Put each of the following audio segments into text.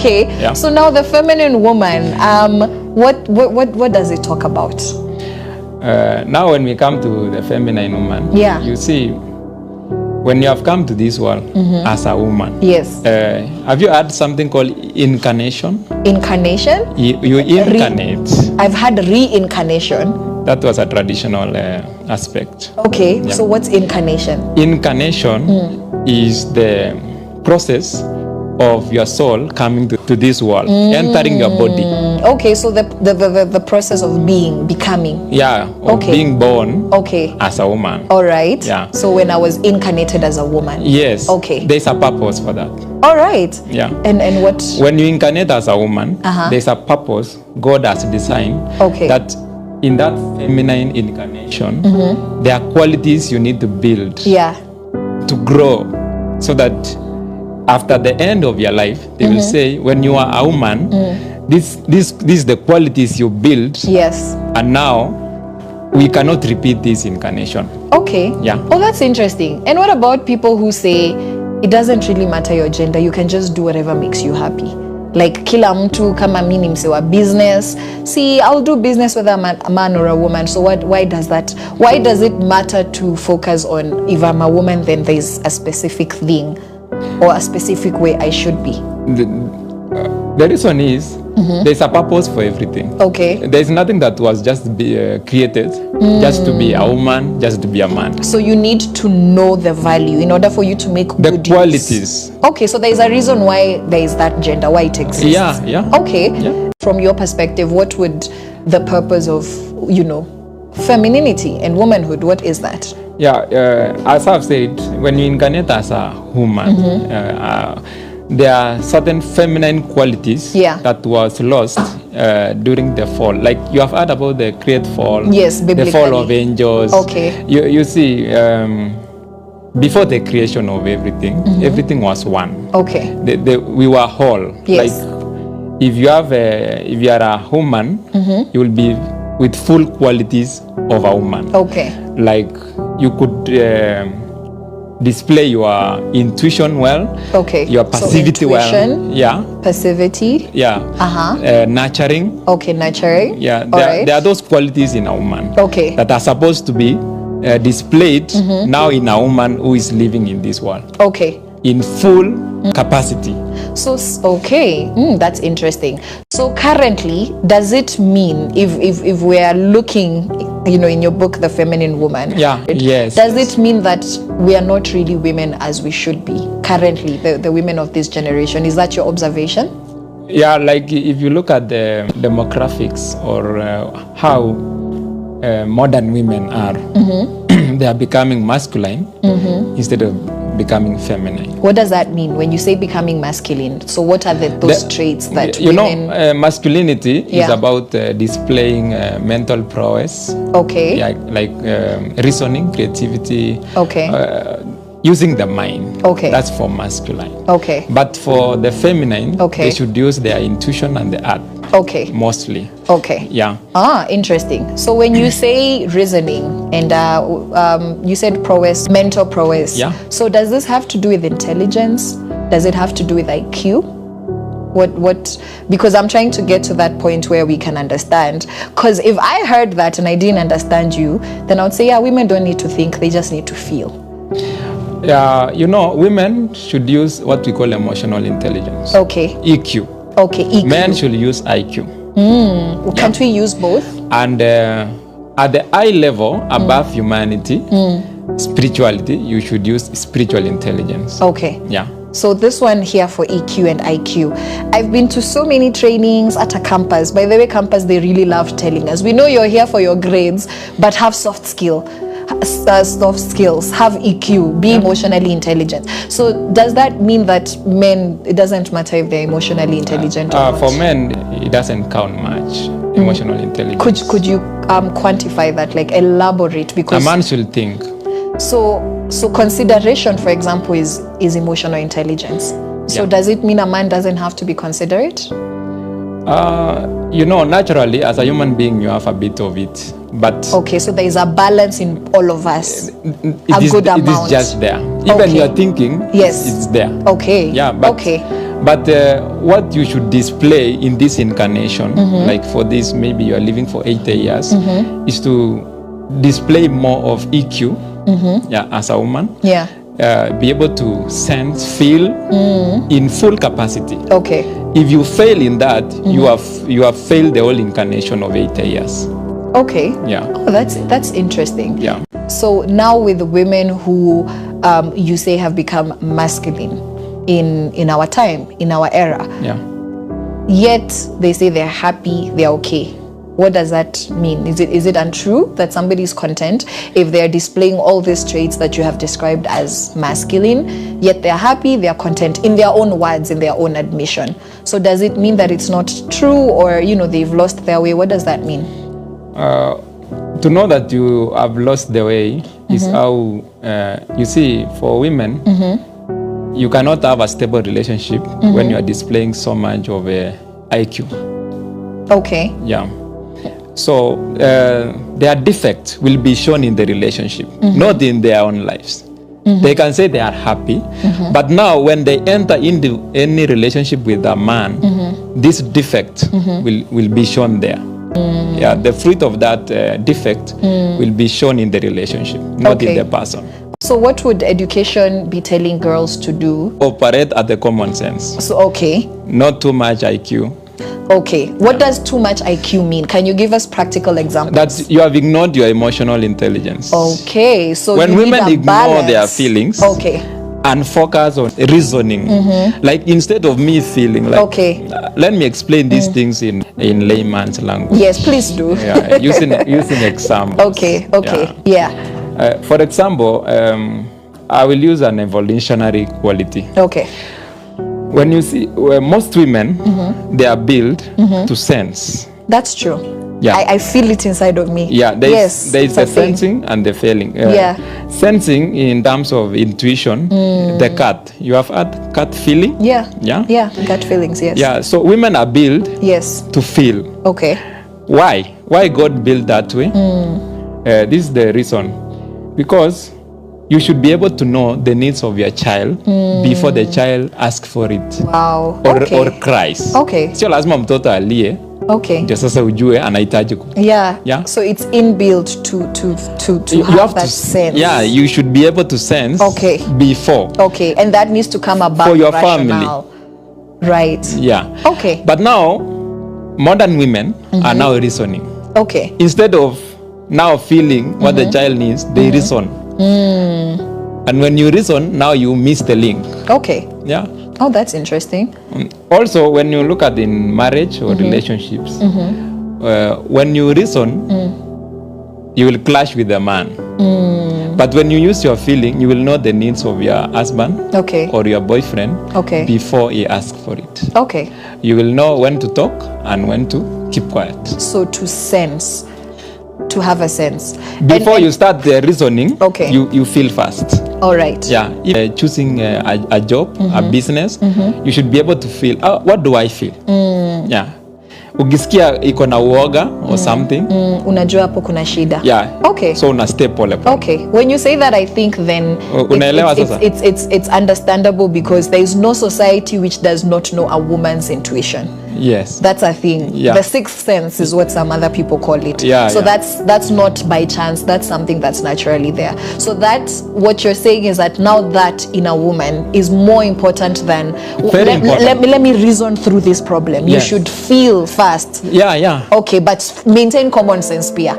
Okay. Yeah. So now the feminine woman, what does it talk about? Now when we come to the feminine woman, Yeah. you see, when you have come to this world as a woman, Yes. have you heard something called incarnation? Incarnation? You incarnate. I've had reincarnation. That was a traditional aspect. Okay. Yeah. So what's incarnation? Incarnation is the process of your soul coming to this world, entering your body. Okay. So the process of becoming. Yeah, of Okay. being born Okay. as a woman. All right. Yeah. So when I was incarnated as a woman. Yes. Okay. There's a purpose for that. All right. Yeah. And what? When you incarnate as a woman, Uh-huh. there's a purpose God has designed. Okay. That in that feminine incarnation, there are qualities you need to build Yeah. to grow, so that after the end of your life, they will say, when you are a woman, this is the qualities you build, Yes. and now we cannot repeat this incarnation. Okay. Yeah. Oh, that's interesting. And what about people who say it doesn't really matter your gender, you can just do whatever makes you happy? Like kila mtu kama mimi ni mse wa business, see, I'll do business whether I'm a man or a woman. So why does it matter to focus on if I'm a woman then there's a specific thing or a specific way I should be? The reason is there's a purpose for everything. Okay. There's nothing that was just created just to be a woman, just to be a man. So you need to know the value in order for you to make The good qualities. use. Okay, so there's a reason why there is that gender, why it exists. Yeah. Okay. Yeah. From your perspective, what would the purpose of, femininity and womanhood, what is that? Yeah, as I've said, when you incarnate as a woman, there are certain feminine qualities Yeah. that was lost during the fall. Like you have heard about the great fall, Yes, the fall biblically. of angels. Okay. You see, before the creation of everything, everything was one. Okay. We were whole. Yes. Like if you are a woman, you will be with full qualities of a woman. Okay. Like you could display your intuition well, Okay. your passivity so intuition, well, yeah, passivity. yeah, Uh-huh. nurturing, Okay, nurturing. yeah. All right. There are those qualities in a woman, Okay. that are supposed to be displayed now in a woman who is living in this world Okay. in full capacity. So, okay, that's interesting. So currently, does it mean if we are looking, in your book, The Feminine Woman, Yeah, yes, does yes. it mean that we are not really women as we should be currently, the women of this generation? Is that your observation? Yeah, like if you look at the demographics or how modern women are, they are becoming masculine instead of becoming feminine. What does that mean when you say becoming masculine? So what are those traits that women... masculinity is Yeah. about displaying mental prowess, Okay. like reasoning, creativity, Okay. using the mind. Okay. That's for masculine. Okay. But for the feminine, Okay. they should use their intuition and the art Okay. mostly. Okay. Yeah. Interesting. So when you say reasoning and you said prowess, mental prowess. Yeah. So does this have to do with intelligence? Does it have to do with IQ? What? Because I'm trying to get to that point where we can understand. Because if I heard that and I didn't understand you, then I would say, yeah, women don't need to think; they just need to feel. Yeah, women should use what we call emotional intelligence. Okay. EQ. Okay. EQ. Men should use IQ. Can't we use both? And at the eye level, above humanity, spirituality, you should use spiritual intelligence. Okay. Yeah. So this one here for EQ and IQ. I've been to so many trainings at a campus. By the way, campus, they really love telling us, we know you're here for your grades, but have soft skills, have EQ, be emotionally intelligent. So does that mean that men, it doesn't matter if they're emotionally intelligent or not? For men, it doesn't count much, emotional intelligence. Could you quantify that, like elaborate? A Because man should think. So consideration, for example, is emotional intelligence. So Yeah. does it mean a man doesn't have to be considerate? Naturally, as a human being, you have a bit of it. but Okay, so there is a balance in all of us. it good is amount. just there. Even Okay. you're thinking, Yes. it's there. Okay. Yeah, but okay. but what you should display in this incarnation, like for this, maybe you are living for 80 years, is to display more of EQ, yeah, as a woman. Yeah. Be able to sense, feel in full capacity. Okay. If you fail in that, you have failed the whole incarnation of 80 years. Okay. Yeah. Oh, that's interesting. Yeah. So now with the women who you say have become masculine in our time, in our era, Yeah. yet they say they're happy, they're okay. What does that mean? Is it untrue that somebody is content if they're displaying all these traits that you have described as masculine, yet they're happy, they're content in their own words, in their own admission? So does it mean that it's not true, or they've lost their way? What does that mean? To know that you have lost the way is how you see, for women, you cannot have a stable relationship when you are displaying so much of IQ. Okay. Yeah. So their defects will be shown in the relationship, not in their own lives. They can say they are happy, but now when they enter into any relationship with a man, this defect will be shown there. Yeah, the fruit of that defect will be shown in the relationship, not in the person. So what would education be telling girls to do? Operate at the common sense. So okay. Not too much IQ. Okay. What does too much IQ mean? Can you give us practical examples? That you have ignored your emotional intelligence. Okay. So when you women need a ignore balance. their feelings, okay, and focus on reasoning, like instead of me feeling like, okay, let me explain these things in layman's language. Yes, please do. Yeah, using examples. Okay. Yeah. For example, I will use an evolutionary quality. Okay. When you see most women, they are built to sense. That's true. Yeah. I feel it inside of me. Yeah, there is it's the a thing. sensing and the feeling. Yeah. Sensing in terms of intuition, the gut. You have had gut feeling? Yeah. Yeah? Yeah, gut feelings, yes. Yeah, so women are built Yes. to feel. Okay. Why? Why God built that way? This is the reason. Because you should be able to know the needs of your child before the child asks for it. Wow. Or cries. Okay. Sio lazima mtoto alie Okay. ndio sasa ujue anahitaji ku. Yeah. Yeah. So it's inbuilt to You have that sense. Yeah, you should be able to sense Okay. before. Okay, and that needs to come about For your rationale. Right. Yeah. Okay. But now, modern women are now reasoning. Okay. Instead of now feeling what the child needs, they reason. And when you reason, now you miss the link. Okay. Yeah. Oh, that's interesting. Also, when you look at in marriage or relationships, when you reason, you will clash with the man. But when you use your feeling, you will know the needs of your husband Okay. or your boyfriend Okay. before he asks for it. Okay. You will know when to talk and when to keep quiet. So to sense, to have a sense. Before And- you start the reasoning, Okay. you feel fast. All right. Yeah, if choosing a job, a business, you should be able to feel, what do I feel? Yeah. Ukisikia iko na uoga or something. Unajua hapo kuna shida. Yeah. Okay. So una step pole pole. Okay. When you say that, I think then Unaelewa sasa? it's understandable because there is no society which does not know a woman's intuition. Yes. That's a thing. Yeah. The sixth sense is what some other people call it. Yeah, so yeah. that's not by chance. That's something that's naturally there. So that's what you're saying is that now that in a woman is more important than Very important. Let me reason through this problem. You Yes. should feel fast. Yeah. Okay, but maintain common sense, Pia.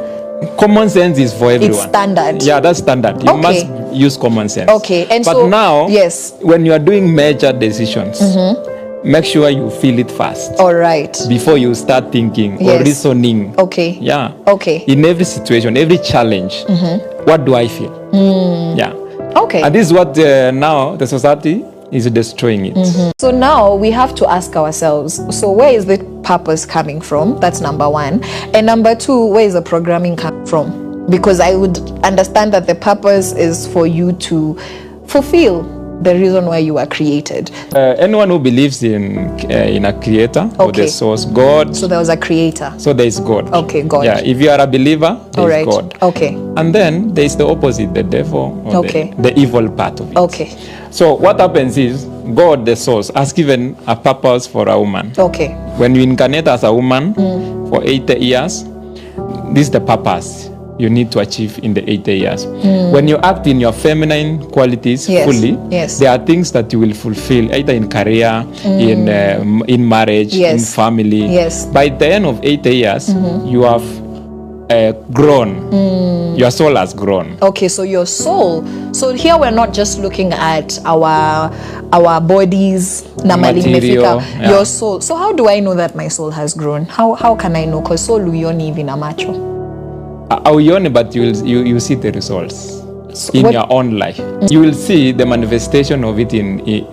Common sense is for everyone. It's standard. Yeah, that's standard. You Okay. must use common sense. Okay, and but so now, yes, when you are doing major decisions, make sure you feel it fast all right. before you start thinking or Yes. reasoning. Okay. Yeah. Okay. In every situation, every challenge, what do I feel? Yeah. Okay. And this is what now the society is destroying it. So now we have to ask ourselves, so where is the purpose coming from? That's number one. And number two, where is the programming coming from? Because I would understand that the purpose is for you to fulfill the reason why you were created. Anyone who believes in a creator or the source, God. So there was a creator. So there is God. Okay, God. Yeah, if you are a believer, there is God. Okay. And then there is the opposite, the devil, or the evil part of it. Okay. So what happens is, God, the source, has given a purpose for a woman. Okay. When you incarnate as a woman for 80 years, this is the purpose you need to achieve in the 80 years. When you act in your feminine qualities fully, there are things that you will fulfill either in career, in marriage, in family. By the end of 80 years, you have grown. Your soul has grown. Okay, so your soul. So here we're not just looking at our bodies, material, your soul. So how do I know that my soul has grown? How can I know? Because soul uyoni hivi na macho. But you see the results in your own life. You will see the manifestation of it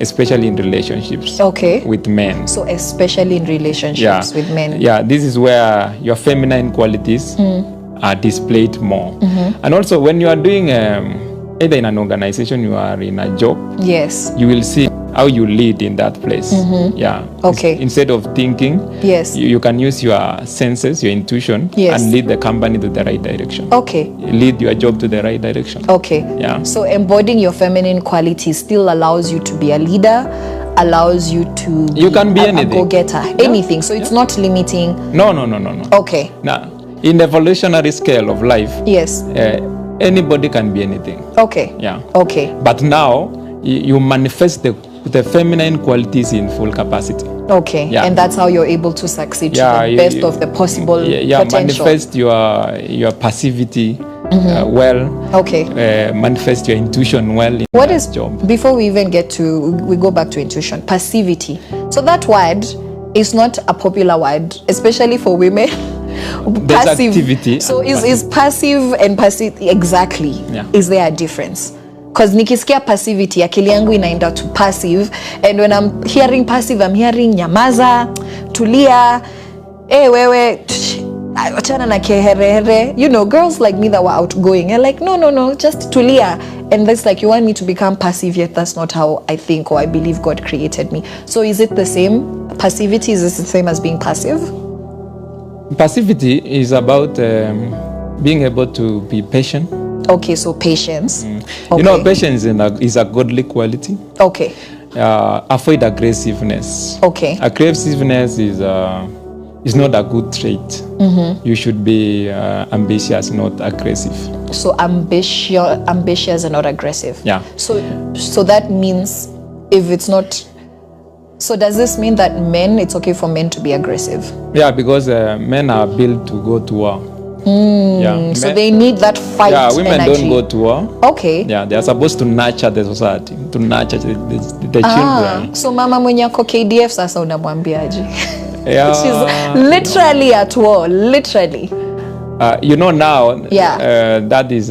especially in relationships. Okay. With men. So especially in relationships with men. Yeah, this is where your feminine qualities are displayed more. And also when you are doing either in an organization, you are in a job. Yes. You will see how you lead in that place. Yeah. Okay. Instead of thinking, you can use your senses, your intuition, and lead the company to the right direction. Okay. Lead your job to the right direction. Okay. Yeah. So embodying your feminine qualities still allows you to be a leader, allows you to be can be a go-getter, anything. So it's not limiting. No. Okay. Now, in the evolutionary scale of life, anybody can be anything. Okay. Yeah. Okay. But now you manifest the feminine qualities in full capacity. Okay. Yeah. And that's how you're able to succeed to the best of the possible potential. Manifest your passivity well. Okay. Manifest your intuition well in what is job. Before we even we go back to intuition, passivity. So that word is not a popular word, especially for women. There's activity. So is passive and passive exactly? Yeah. Is there a difference? Because nikisikia passivity, akili yangu inaenda to passive, and when I'm hearing passive, I'm hearing nyamaza, tulia, wewe, achana na keherehere. You know, girls like me that were outgoing, and like, no, just tulia. And that's like, you want me to become passive, yet that's not how I think or I believe God created me. So is it the same? Passivity, is it the same as being passive? Passivity is about being able to be patient. Okay, so patience. Okay. You know, patience is a godly quality. Okay. Avoid aggressiveness. Okay. Aggressiveness is not a good trait. You should be ambitious, not aggressive. So ambitious and not aggressive. Yeah. So that means if it's not. So does this mean that it's okay for men to be aggressive? Yeah, because men are built to go to war. Yeah. So they need that fight energy. Yeah, women energy. don't go to war. Okay. Yeah, they are supposed to nurture the society, to nurture the children. So mama mwenye ako KDF sasa unamwambiaje? Yeah. She's literally at war, literally. You know now, that is,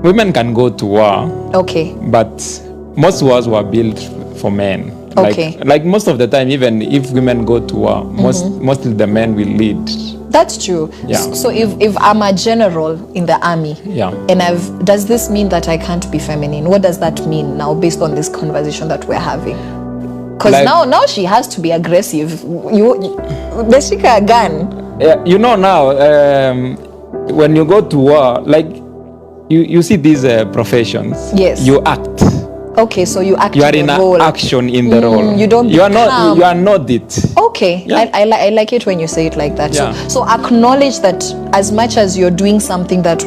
women can go to war. Okay. But most wars were built for men. Okay. Like most of the time, even if women go to war, mostly the men will lead. That's true. Yeah. So if I'm a general in the army, and does this mean that I can't be feminine? What does that mean now, based on this conversation that we're having? Because now she has to be aggressive. Beshika a gun. Yeah, you know now, when you go to war, like you see these professions. Yes. You act. Okay, so you act. You are in action in the role. You don't. You are not. You are not it. Okay, yeah. I like it when you say it like that. Yeah. So acknowledge that as much as you're doing something that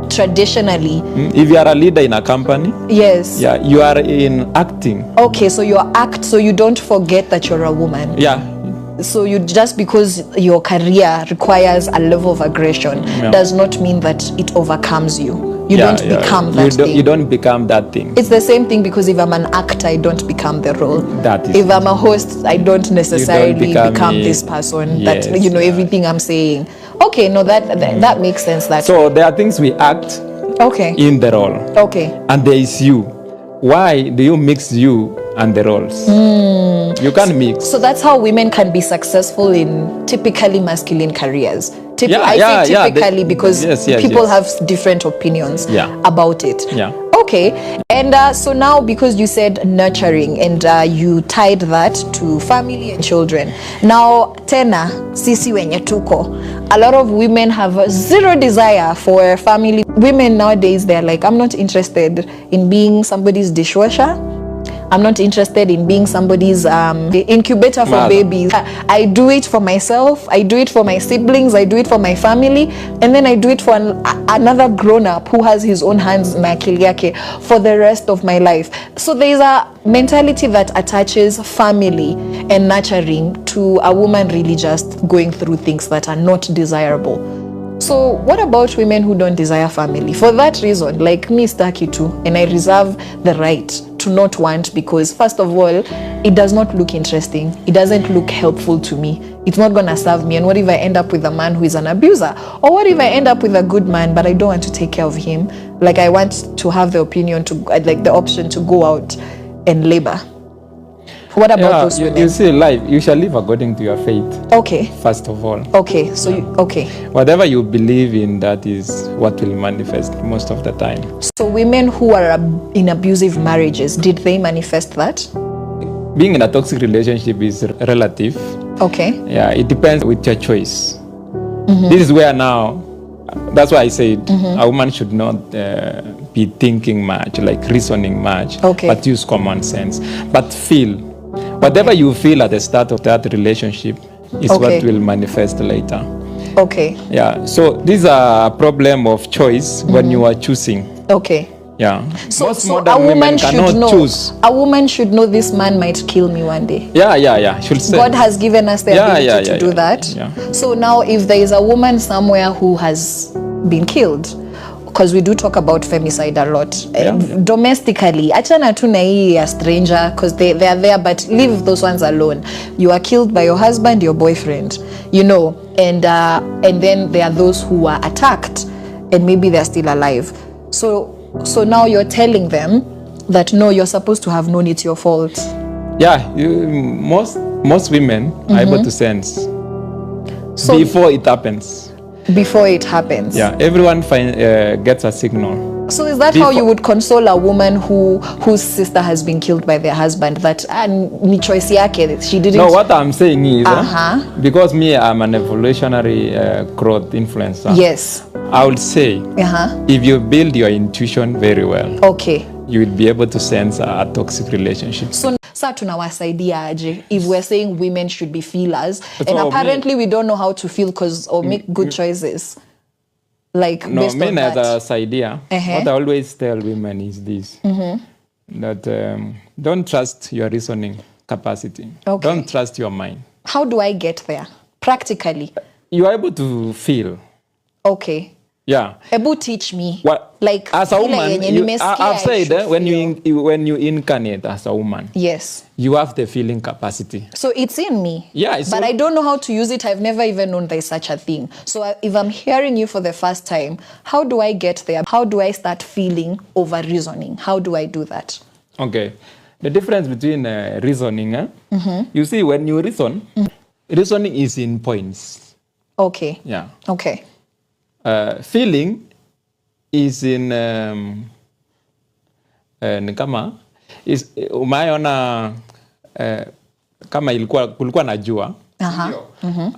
traditionally. If you are a leader in a company. Yes. Yeah, you are in acting. Okay, so you act. So you don't forget that you're a woman. Yeah. So you just because your career requires a level of aggression does not mean that it overcomes you. You don't become that thing. You don't become that thing. It's the same thing because if I'm an actor, I don't become the role. That is. If I'm a host, I don't necessarily become this person. Yes, that everything I'm saying. Okay, no, that makes sense. So there are things we act. Okay. In the role. Okay. And there is you. Why do you mix you and the roles? You can't mix. So that's how women can be successful in typically masculine careers. I say typically because people have different opinions about it. Yeah. Okay, and so now because you said nurturing and you tied that to family and children, now tena sisi wenye tuko, a lot of women have zero desire for family. Women nowadays, they're like, I'm not interested in being somebody's dishwasher. I'm not interested in being somebody's incubator for Mother. babies. I do it for myself, I do it for my siblings, I do it for my family, and then I do it for another grown-up who has his own hands na akili yake for the rest of my life. So there's a mentality that attaches family and nurturing to a woman really just going through things that are not desirable. So what about women who don't desire family? For that reason, like me, staki too, and I reserve the right to not want, because first of all, it does not look interesting. It doesn't look helpful to me. It's not gonna serve me. And what if I end up with a man who is an abuser? Or what if I end up with a good man, but I don't want to take care of him? Like, I want to have the opinion to, like, the option to go out and labor. What about those women? You see, life, you shall live according to your faith. Okay. First of all. Okay, so okay. Whatever you believe in, that is what will manifest most of the time. So women who are in abusive marriages, did they manifest that? Being in a toxic relationship is relative. Okay. Yeah, it depends with your choice. This is where now, that's why I said a woman should not be thinking much, like reasoning much, but use common sense. But feel. Whatever you feel at the start of that relationship is what will manifest later. Okay. Yeah. So these are a problem of choice when you are choosing. Okay. Yeah. So, Most so modern a woman women should cannot know. choose. A woman should know this man might kill me one day. Yeah. Should say. God has given us the ability to do that. Yeah. So now, if there is a woman somewhere who has been killed, because we do talk about femicide a lot domestically, achana tu na hii a stranger, because they are there, but leave those ones alone. You are killed by your husband, your boyfriend, you know, and then there are those who are attacked and maybe they're still alive. So now you're telling them that no, you're supposed to have known it's your fault. Yeah, most women are able to sense before it happens. Before it happens. Yeah, everyone gets a signal. So is that how you would console a woman whose sister has been killed by their husband, that ni choice yake, she didn't? No, what I'm saying is, because me, I'm an evolutionary growth influencer. Yes. I would say, if you build your intuition very well, you will be able to sense a toxic relationship. So tunawasaidia aje if we're saying women should be feelers, and apparently we don't know how to feel or make good choices, like no, based on that. As idea, what I always tell women is this, that don't trust your reasoning capacity. Don't trust your mind. How do I get there practically? You are able to feel. Yeah. Ebu teach me. What, like as a woman, I've said when you incarnate as a woman, yes, you have the feeling capacity. So it's in me. Yeah, but I don't know how to use it. I've never even known there's such a thing. So if I'm hearing you for the first time, how do I get there? How do I start feeling over reasoning? How do I do that? Okay. The difference between reasoning, you see, when you reason, reasoning is in points. Okay. Yeah. Okay. Feeling is in kama is umeona kama kulikuwa na jua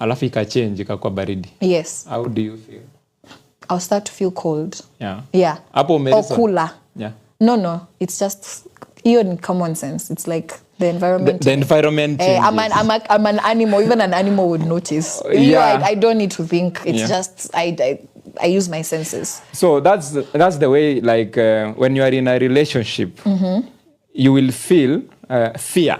alafu ikachange ikakuwa baridi. Yes. How do you feel? I'll start to feel cold. Yeah. Hapo or cooler. Yeah. No, it's just even common sense. It's like the environment. The environment changes. I'm an animal. Even an animal would notice. I don't need to think. It's just I use my senses. So that's the way. Like when you are in a relationship, you will feel fear.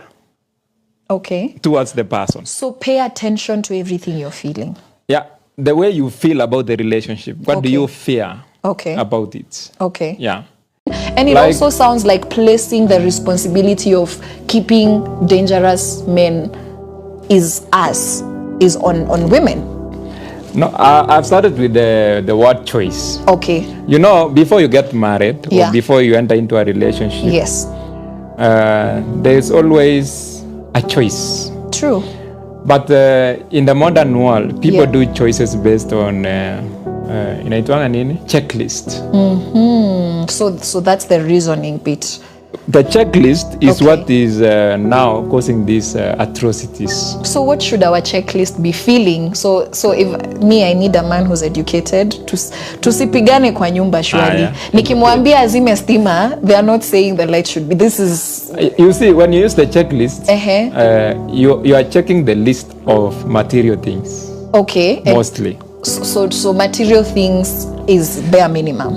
Towards the person. So pay attention to everything you're feeling. Yeah, the way you feel about the relationship. What do you fear about it? Yeah. And it also sounds like placing the responsibility of keeping dangerous men is on women. No, I've started with the word choice. You know, before you get married or before you enter into a relationship, there's always a choice. True. But in the modern world, people do choices based on inaitwanga nini, checklist. So that's the reasoning bit. The checklist is what is now causing these atrocities. So what should our checklist be feeling? So if me, I need a man who's educated tusipigane kwa nyumba surely. Nikimwambia azime stima, they are not saying the light should be. This is, you see, when you use the checklist, you are checking the list of material things. Okay. Mostly. So material things is bare minimum.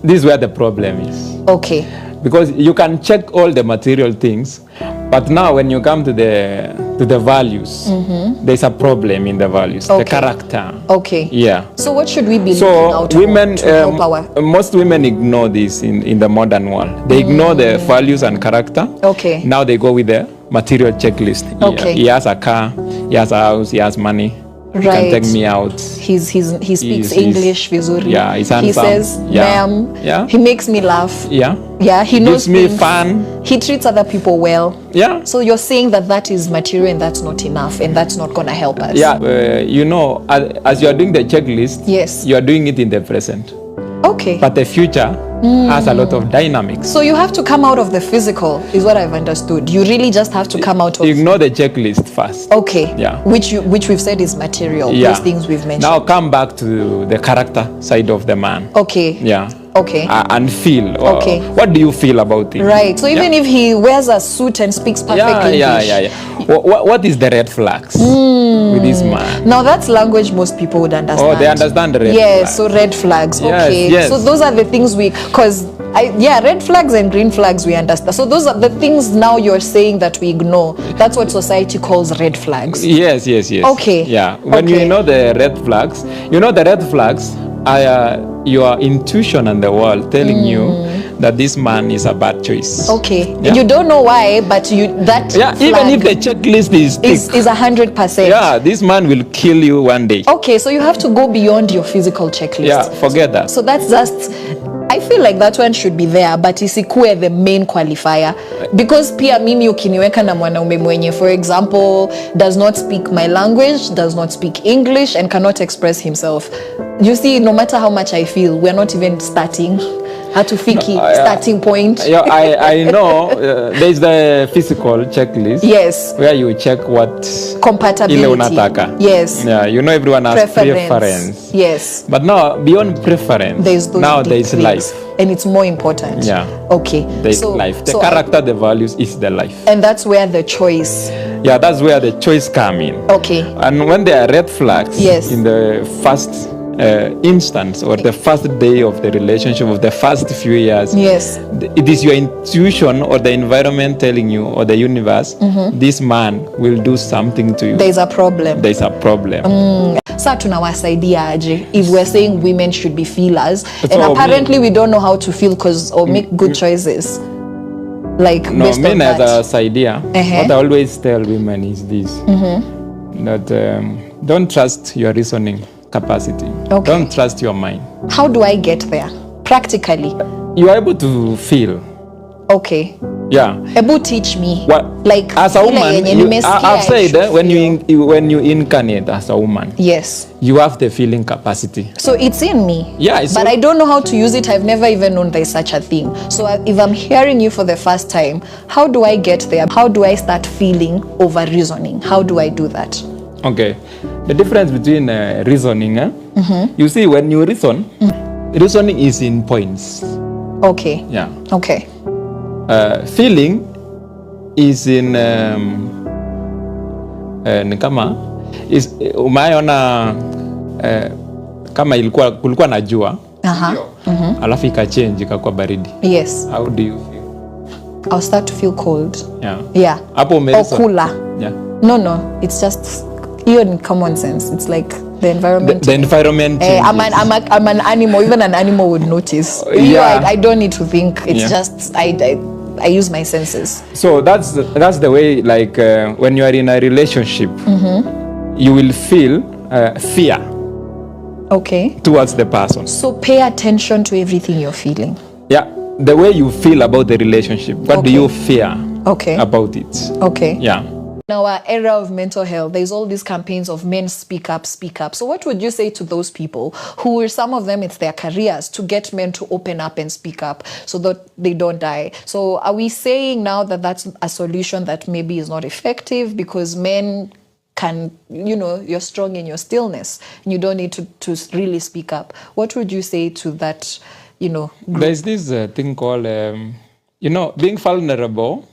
This is where the problem is. Okay. Because you can check all the material things, but now when you come to the values, there's a problem in the values, the character. Okay. Yeah. So what should we be looking out women, for to help our... most women ignore this in the modern world. They ignore the values and character. Okay. Now they go with the material checklist. Okay. He has a car, he has a house, he has money. He can take me out. He speaks English vizuri. Yeah, he's handsome. He says, ma'am. Yeah. He makes me laugh. Yeah. Yeah, he knows gives me things. fun. He treats other people well. Yeah. So you're saying that is material and that's not enough and that's not going to help us. Yeah. As you are doing the checklist, yes, you are doing it in the present. Okay. But the future has a lot of dynamics. So you have to come out of the physical, is what I've understood. You really just have to come out of... Ignore the checklist first. Okay. Yeah. Which we've said is material. Yeah. Those things we've mentioned. Now come back to the character side of the man. Okay. Yeah. Okay. And feel. Okay. What do you feel about it? Right. So even if he wears a suit and speaks perfect English. Yeah. What is the red flags with this man? Now that's language most people would understand. Oh, they understand the red flags. So red flags. Yes, Okay. yes. So those are the things red flags and green flags we understand. So those are the things now you're saying that we ignore. That's what society calls red flags. Yes. Okay. Yeah. When you know the red flags, are your intuition and the world telling you that this man is a bad choice. Okay. Yeah? You don't know why, but even if the checklist is 100%. Yeah, this man will kill you one day. Okay, so you have to go beyond your physical checklist. Yeah, forget that. So that's just, I feel like that one should be there, but isikuwe the main qualifier. Because pia mimi ukiniweka na mwanaume mwenye, for example, does not speak my language, does not speak English, and cannot express himself. You see, no matter how much I feel, we're not even starting. Hatufiki starting point. Yeah, I know. There's the physical checklist. Yes. Where you check what compatibility. Ile unataka. Yes. Yeah, everyone has preference. Yes. But now beyond preference, there's life. And it's more important. Yeah. Okay. There's life. The character, the values is the life. And that's where the choice. Yeah, that's where the choice come in. Okay. And when there are red flags in the first instance or the first day of the relationship, of the first few years, it is your intuition or the environment telling you, or the universe, this man will do something to you. There's a problem. Sa tunawasaidia aje if we're saying women should be feelers and apparently we don't know how to feel or make good choices. Like no, based me on neither that. idea. What I always tell women is this, that don't trust your reasoning capacity. Okay. Don't trust your mind. How do I get there? Practically. You are able to feel. Okay. Yeah. Able teach me. What? Like as a woman, I've said that when you incarnate as a woman, yes, you have the feeling capacity. So it's in me. Yeah. But I don't know how to use it. I've never even known there's such a thing. So if I'm hearing you for the first time, how do I get there? How do I start feeling over reasoning? How do I do that? Okay. The difference between reasoning, you see, when you reason, reasoning is in points. Okay. Yeah. Okay. Feeling is in ni kama is umeona kama kulikuwa na jua alafu ikachange ikakuwa baridi. Yes. How do you feel? I'll start to feel cold. Yeah. Hapo or cooler. Yeah. No, it's just in common sense. It's like the environment. The environment. I'm an animal. Even an animal would notice. I don't need to think. It's just I use my senses. So that's the way. Like when you are in a relationship, you will feel fear. Okay. Towards the person. So pay attention to everything you're feeling. Yeah, the way you feel about the relationship. What do you fear? Okay. About it? Okay. Yeah. In our era of mental health, there's all these campaigns of men speak up, speak up. So what would you say to those people who, some of them, it's their careers to get men to open up and speak up so that they don't die? So are we saying now that that's a solution that maybe is not effective because men can, you're strong in your stillness and you don't need to really speak up? What would you say to that, group? There's this thing called, being vulnerable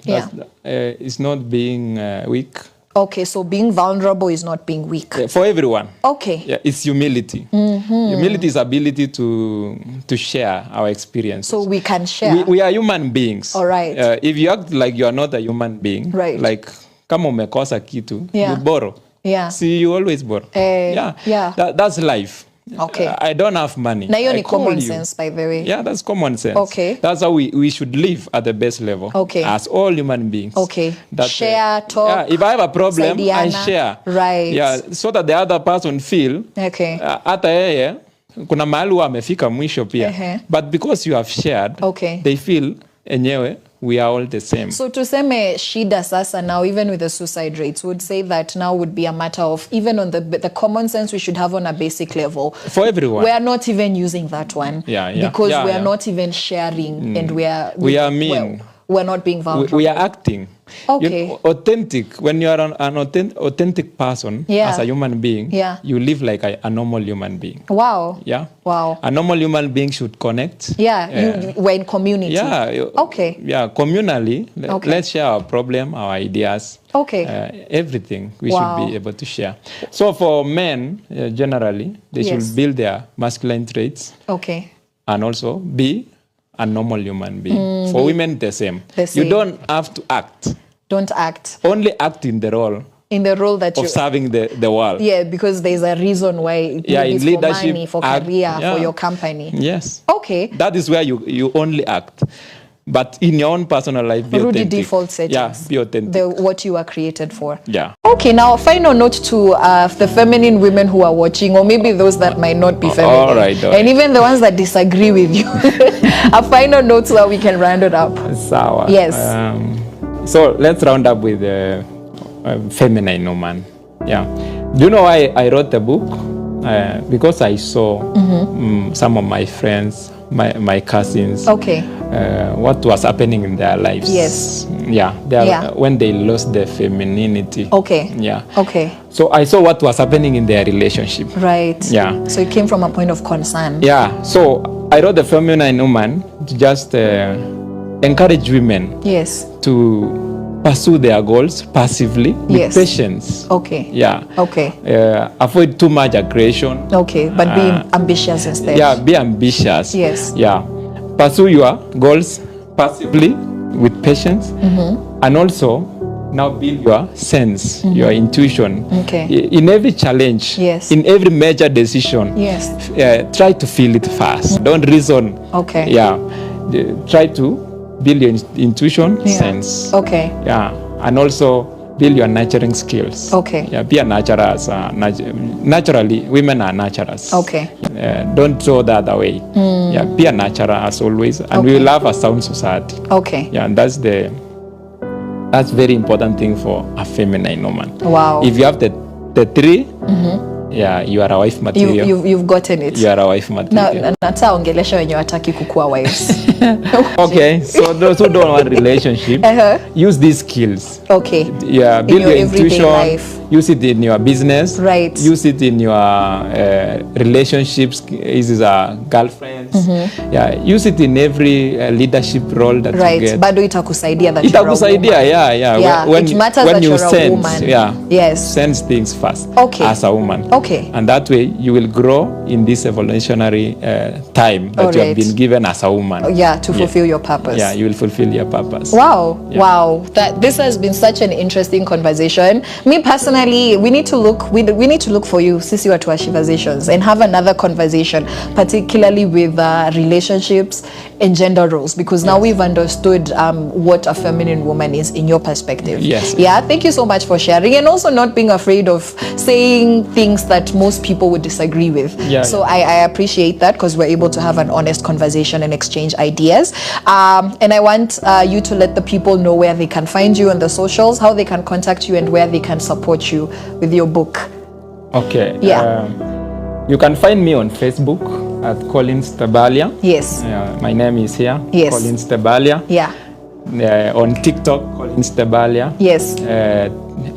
is not being weak. Okay, so being vulnerable is not being weak. For everyone. Okay. Yeah, it's humility. Humility is ability to share our experience. So we can share. We are human beings. All right. If you act like you are not a human being, right, like kama umekosa kitu, you borrow. Yeah. See, you always borrow. Yeah. That's life. Okay. I don't have money. Now you're common sense, by the way. Yeah, that's common sense. Okay. That's how we should live at the best level. Okay. As all human beings. Okay. That, share, talk. Yeah, if I have a problem, I share. Right. Yeah, so that the other person feel. Okay. Hata yeye kuna mahali huwa amefika mwisho pia. But because you have shared, they feel enyewe we are all the same. So tuseme shida sasa now, even with the suicide rates, would say that now would be a matter of, even on the common sense we should have on a basic level. For everyone. We are not even using that one. Because we are not even sharing and we are mean. We're not being vulnerable. We are acting. Okay. Authentic. When you are an authentic person as a human being, you live like a normal human being. Wow. Yeah. Wow. A normal human being should connect. Yeah. We're in community. Yeah. Okay. Yeah. Communally, let's share our problem, our ideas. Okay. Everything we should be able to share. So for men, generally, they should build their masculine traits. Okay. And also be a normal human being. For women, the same. You don't have to act. Don't act. Only act in the role. In the role that of serving the world. Yeah, because there's a reason why. In leadership, for money, for career, for your company. Yes. Okay. That is where you only act. But in your own personal life, be authentic. The default settings. Yeah, be authentic. What you are created for. Yeah. Okay, now final note to the feminine women who are watching, or maybe those that might not be feminine. All right. And even the ones that disagree with you. A final note so that we can round it up. Sawa. Yes. So let's round up with a feminine woman. Yeah. Do you know why I wrote the book? Because I saw some of my friends, my cousins. Okay. What was happening in their lives. Yes. Yeah. When they lost their femininity. Okay. Yeah. Okay. So I saw what was happening in their relationship. Right. Yeah. So it came from a point of concern. Yeah. So I wrote The Feminine Woman to just encourage women. Yes. To pursue their goals passively with patience. Okay. Yeah. Okay. Avoid too much aggression. Okay. But be ambitious instead. Yeah. Be ambitious. Yes. Yeah. Pursue your goals passively with patience, and also now build your sense, your intuition. Okay. In every challenge, in every major decision, try to feel it fast. Don't reason. Okay. Yeah. Try to build your intuition, sense. Okay. Yeah. And also build your nurturing skills. Okay. Yeah, be a naturalist. Naturally, women are naturalists. Okay. Don't throw the other way. Yeah, be a natural as always, and we will have a sound society. Okay. Yeah, and that's very important thing for a feminine woman. Wow. If you have the three, yeah, you are a wife material. You've gotten it. You are a wife material. Na nata ongelesha wenye wataki kukua wives. Okay, so those who don't want relationship, use these skills. Okay. Yeah, build your intuition. Life. Use it in your business. Right. Use it in your relationships. Use girlfriends. Yeah. Use it in every leadership role that you get. Bado itakusaidia that itakusaidia, yeah. When it matters when that you you're sense, a woman. Yeah. Yes. Sense things fast. Okay. As a woman. Okay. And that way you will grow in this evolutionary time that you have been given as a woman. Yeah, to fulfill your purpose. Yeah, you will fulfill your purpose. Wow. Yeah. Wow. This has been such an interesting conversation. Me personally, we need to look for you, sisi watu wa Shivazations, and have another conversation, particularly with relationships and gender roles, because now we've understood what a feminine woman is in your perspective. Yes. Yeah. Thank you so much for sharing, and also not being afraid of saying things that most people would disagree with. Yeah, So I appreciate that, because we're able to have an honest conversation and exchange ideas. And I want you to let the people know where they can find you on the socials, how they can contact you, and where they can support you with your book. Okay. Yeah. You can find me on Facebook at Collins Tebalia. Yes. My name is here. Yes. Collins Tebalia. Yeah. On TikTok, Collins Tebalia. Yes.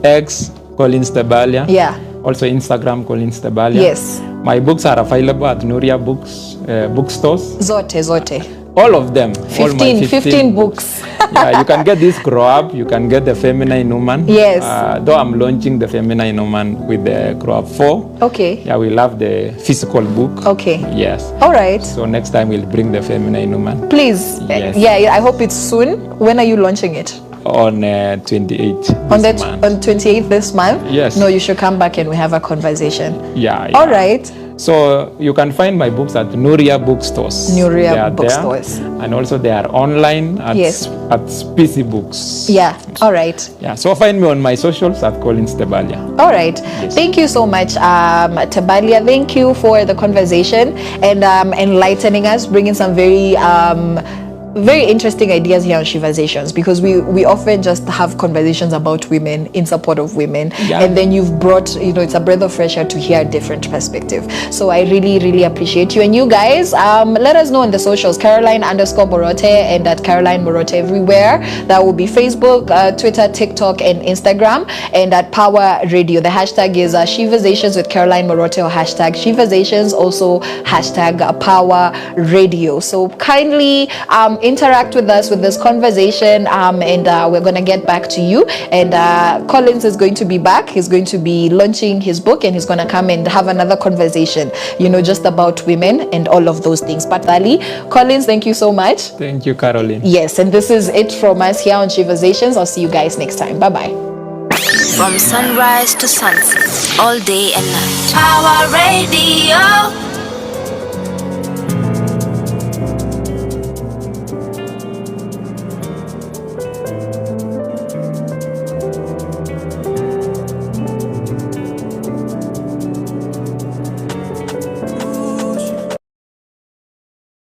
X, Collins Tebalia. Yeah. Also Instagram, Collins Tebalia. Yes. My books are available at Nuria Books bookstores. Zote. All of them. All my 15 books. Yeah, you can get this Grow Up. You can get the Feminine Woman. Yes. Though I'm launching the Feminine Woman with the Grow Up 4. Okay. Yeah, we love the physical book. Okay. Yes. All right. So next time we'll bring the Feminine Woman. Please. Yes. Yeah, I hope it's soon. When are you launching it? On 28th. On this month. on 28th this month? Yes. No, you should come back and we have a conversation. Yeah. All right. So you can find my books at Nuria Bookstores. Nuria They are Bookstores. there. And also they are online at, Yes. at PC Books. Yeah. All right. Yeah. So find me on my socials at Collins Tebalia. All right. Thank you so much, Tebalia. Thank you for the conversation and enlightening us, bringing some very interesting ideas here on Shivazations, because we often just have conversations about women in support of women, and then you've brought, it's a breath of fresh air to hear a different perspective. So I really appreciate you. And you guys, let us know on the socials, Caroline_Morote and at Caroline Morote everywhere. That will be Facebook, Twitter, TikTok, and Instagram, and at Power Radio. The hashtag is Shivazations with Caroline Morote, or hashtag Shivazations, also hashtag Power Radio. So kindly interact with us with this conversation, and we're going to get back to you. And Collins is going to be back. He's going to be launching his book, and he's going to come and have another conversation, just about women and all of those things. But Ali, Collins, thank you so much. Thank you, Caroline. Yes, and this is it from us here on Shivazations. I'll see you guys next time. Bye-bye. From sunrise to sunset, all day and night. Power Radio.